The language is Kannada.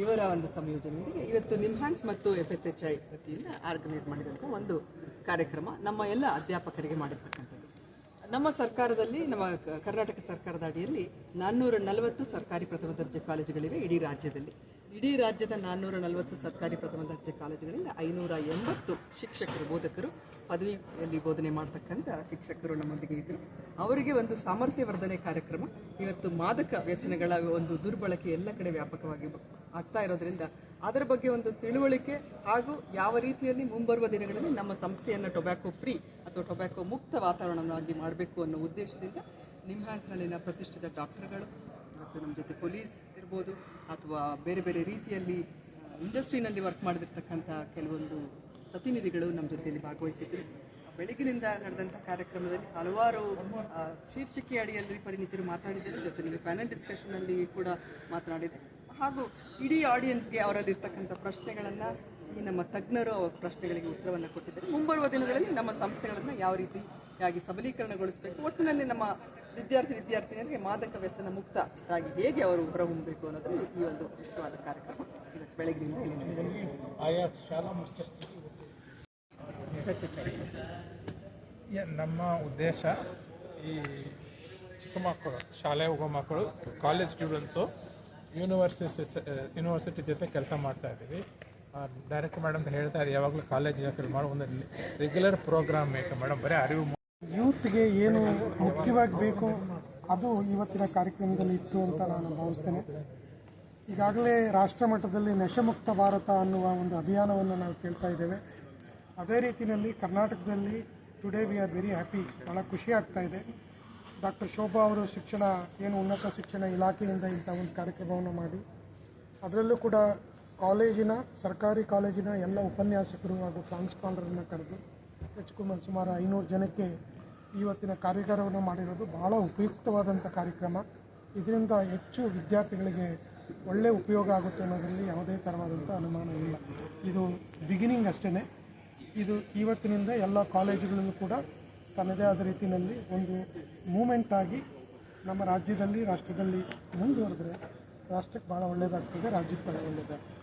ಇವರ ಒಂದು ಸಂಯೋಜನೆಯೊಂದಿಗೆ ಇವತ್ತು ನಿಮ್ಹಾನ್ಸ್ ಮತ್ತು FSHI ವತಿಯಿಂದ ಆರ್ಗನೈಸ್ ಮಾಡಿದಂಥ ಒಂದು ಕಾರ್ಯಕ್ರಮ ನಮ್ಮ ಎಲ್ಲ ಅಧ್ಯಾಪಕರಿಗೆ ಮಾಡಿರ್ತಕ್ಕಂಥದ್ದು. ನಮ್ಮ ಸರ್ಕಾರದಲ್ಲಿ, ನಮ್ಮ ಕರ್ನಾಟಕ ಸರ್ಕಾರದ ಅಡಿಯಲ್ಲಿ 440 ಸರ್ಕಾರಿ ಪ್ರಥಮ ದರ್ಜೆ ಕಾಲೇಜುಗಳಿವೆ ಇಡೀ ರಾಜ್ಯದಲ್ಲಿ. ಇಡೀ ರಾಜ್ಯದ 440 ಸರ್ಕಾರಿ ಪ್ರಥಮ ದರ್ಜೆ ಕಾಲೇಜುಗಳಿಂದ 580 ಶಿಕ್ಷಕರು, ಬೋಧಕರು, ಪದವಿಯಲ್ಲಿ ಬೋಧನೆ ಮಾಡತಕ್ಕಂಥ ಶಿಕ್ಷಕರು ನಮ್ಮೊಂದಿಗೆ ಇದ್ದರು. ಅವರಿಗೆ ಒಂದು ಸಾಮರ್ಥ್ಯ ವರ್ಧನೆ ಕಾರ್ಯಕ್ರಮ. ಇವತ್ತು ಮಾದಕ ವ್ಯಸನಗಳ ಒಂದು ದುರ್ಬಳಕೆ ಎಲ್ಲ ಕಡೆ ವ್ಯಾಪಕವಾಗಿ ಆಗ್ತಾ ಇರೋದ್ರಿಂದ ಅದರ ಬಗ್ಗೆ ಒಂದು ತಿಳುವಳಿಕೆ ಹಾಗೂ ಯಾವ ರೀತಿಯಲ್ಲಿ ಮುಂಬರುವ ದಿನಗಳಲ್ಲಿ ನಮ್ಮ ಸಂಸ್ಥೆಯನ್ನು ಟೊಬ್ಯಾಕೋ ಫ್ರೀ ಅಥವಾ ಟೊಬ್ಯಾಕೋ ಮುಕ್ತ ವಾತಾವರಣವನ್ನಾಗಿ ಮಾಡಬೇಕು ಅನ್ನೋ ಉದ್ದೇಶದಿಂದ ನಿಮ್ಹಾನ್ಸ್ನಲ್ಲಿನ ಪ್ರತಿಷ್ಠಿತ ಡಾಕ್ಟರ್ಗಳು ಮತ್ತು ನಮ್ಮ ಜೊತೆ ಪೊಲೀಸ್ ಇರ್ಬೋದು ಅಥವಾ ಬೇರೆ ಬೇರೆ ರೀತಿಯಲ್ಲಿ ಇಂಡಸ್ಟ್ರಿನಲ್ಲಿ ವರ್ಕ್ ಮಾಡಿದಿರ್ತಕ್ಕಂಥ ಕೆಲವೊಂದು ಪ್ರತಿನಿಧಿಗಳು ನಮ್ಮ ಜೊತೆಯಲ್ಲಿ ಭಾಗವಹಿಸಿದ್ರು. ಬೆಳಗಿನಿಂದ ನಡೆದಂಥ ಕಾರ್ಯಕ್ರಮದಲ್ಲಿ ಹಲವಾರು ಶೀರ್ಷಿಕೆ ಅಡಿಯಲ್ಲಿ ಪರಿಣಿತರು ಮಾತಾಡಿದ್ದಾರೆ. ಜೊತೆಯಲ್ಲಿ ಪ್ಯಾನೆಲ್ ಡಿಸ್ಕಷನಲ್ಲಿ ಕೂಡ ಮಾತನಾಡಿದೆ. ಹಾಗೂ ಇಡೀ ಆಡಿಯನ್ಸ್ಗೆ ಅವರಲ್ಲಿರ್ತಕ್ಕಂಥ ಪ್ರಶ್ನೆಗಳನ್ನು ಈ ನಮ್ಮ ತಜ್ಞರು ಪ್ರಶ್ನೆಗಳಿಗೆ ಉತ್ತರವನ್ನು ಕೊಟ್ಟಿದ್ದಾರೆ. ಮುಂಬರುವ ದಿನಗಳಲ್ಲಿ ನಮ್ಮ ಸಂಸ್ಥೆಗಳನ್ನು ಯಾವ ರೀತಿಯಾಗಿ ಸಬಲೀಕರಣಗೊಳಿಸಬೇಕು, ಒಟ್ಟಿನಲ್ಲಿ ನಮ್ಮ ವಿದ್ಯಾರ್ಥಿನಿಯರಿಗೆ ಮಾದಕ ವ್ಯಸನ ಮುಕ್ತರಾಗಿ ಹೇಗೆ ಅವರು ಹೊರಹೊಮ್ಮಬೇಕು ಅನ್ನೋದು ಈ ಒಂದು ಮುಖ್ಯವಾದ ಕಾರ್ಯಕ್ರಮ ಇವತ್ತು ಬೆಳಗ್ಗಿನಿಂದ ಆಯಾ ಶಾಲಾ ಮುಖ್ಯಸ್ಥರು. ನಮ್ಮ ಉದ್ದೇಶ ಈ ಚಿಕ್ಕ ಮಕ್ಕಳು, ಶಾಲೆ ಹೋಗೋ ಮಕ್ಕಳು, ಕಾಲೇಜ್ ಸ್ಟೂಡೆಂಟ್ಸು ಯೂನಿವರ್ಸಿಟಿ ಜೊತೆ ಕೆಲಸ ಮಾಡ್ತಾ ಇದ್ದೀವಿ. ಡೈರೆಕ್ಟರ್ ಮೇಡಮ್ ಹೇಳ್ತಾ ಇದ್ದೀವಿ, ಯಾವಾಗಲೂ ಕಾಲೇಜ್ ಮಾಡಿ ಒಂದು ರೆಗ್ಯುಲರ್ ಪ್ರೋಗ್ರಾಮ್ ಬೇಕು ಮೇಡಮ್. ಬರೀ ಅರಿವು ಯೂತ್ಗೆ ಏನು ಮುಖ್ಯವಾಗಿ ಬೇಕು ಅದು ಇವತ್ತಿನ ಕಾರ್ಯಕ್ರಮದಲ್ಲಿ ಇತ್ತು ಅಂತ ನಾನು ಭಾವಿಸ್ತೇನೆ. ಈಗಾಗಲೇ ರಾಷ್ಟ್ರ ಮಟ್ಟದಲ್ಲಿ ನಶೆಮುಕ್ತ ಭಾರತ ಅನ್ನುವ ಒಂದು ಅಭಿಯಾನವನ್ನು ನಾವು ಕೇಳ್ತಾ ಇದ್ದೇವೆ. ಅದೇ ರೀತಿಯಲ್ಲಿ ಕರ್ನಾಟಕದಲ್ಲಿ today we are very happy, ಭಾಳ ಖುಷಿ ಆಗ್ತಾ ಇದೆ. ಡಾಕ್ಟರ್ ಶೋಭಾ ಅವರು ಉನ್ನತ ಶಿಕ್ಷಣ ಇಲಾಖೆಯಿಂದ ಇಂಥ ಒಂದು ಕಾರ್ಯಕ್ರಮವನ್ನು ಮಾಡಿ ಅದರಲ್ಲೂ ಕೂಡ ಸರ್ಕಾರಿ ಕಾಲೇಜಿನ ಎಲ್ಲ ಉಪನ್ಯಾಸಕರು ಹಾಗೂ ಪ್ರಾಂಶುಪಾಲರನ್ನು ಕರೆದು ಸುಮಾರು 500 ಜನಕ್ಕೆ ಇವತ್ತಿನ ಕಾರ್ಯಾಗಾರವನ್ನು ಮಾಡಿರೋದು ಬಹಳ ಉಪಯುಕ್ತವಾದಂಥ ಕಾರ್ಯಕ್ರಮ. ಇದರಿಂದ ಹೆಚ್ಚು ವಿದ್ಯಾರ್ಥಿಗಳಿಗೆ ಒಳ್ಳೆಯ ಉಪಯೋಗ ಆಗುತ್ತೆ ಅನ್ನೋದರಲ್ಲಿ ಯಾವುದೇ ಥರವಾದಂಥ ಅನುಮಾನ ಇಲ್ಲ. ಇದು ಬಿಗಿನಿಂಗ್ ಅಷ್ಟೇ. ಇದು ಇವತ್ತಿನಿಂದ ಎಲ್ಲ ಕಾಲೇಜುಗಳಲ್ಲೂ ಕೂಡ ತನ್ನದೇ ಆದ ರೀತಿಯಲ್ಲಿ ಒಂದು ಮೂಮೆಂಟ್ ಆಗಿ ನಮ್ಮ ರಾಜ್ಯದಲ್ಲಿ, ರಾಷ್ಟ್ರದಲ್ಲಿ ಮುಂದುವರೆದ್ರೆ ರಾಷ್ಟ್ರಕ್ಕೆ ಭಾಳ ಒಳ್ಳೆಯದಾಗ್ತದೆ, ರಾಜ್ಯಕ್ಕೆ ಭಾಳ ಒಳ್ಳೆಯದಾಗ್ತದೆ.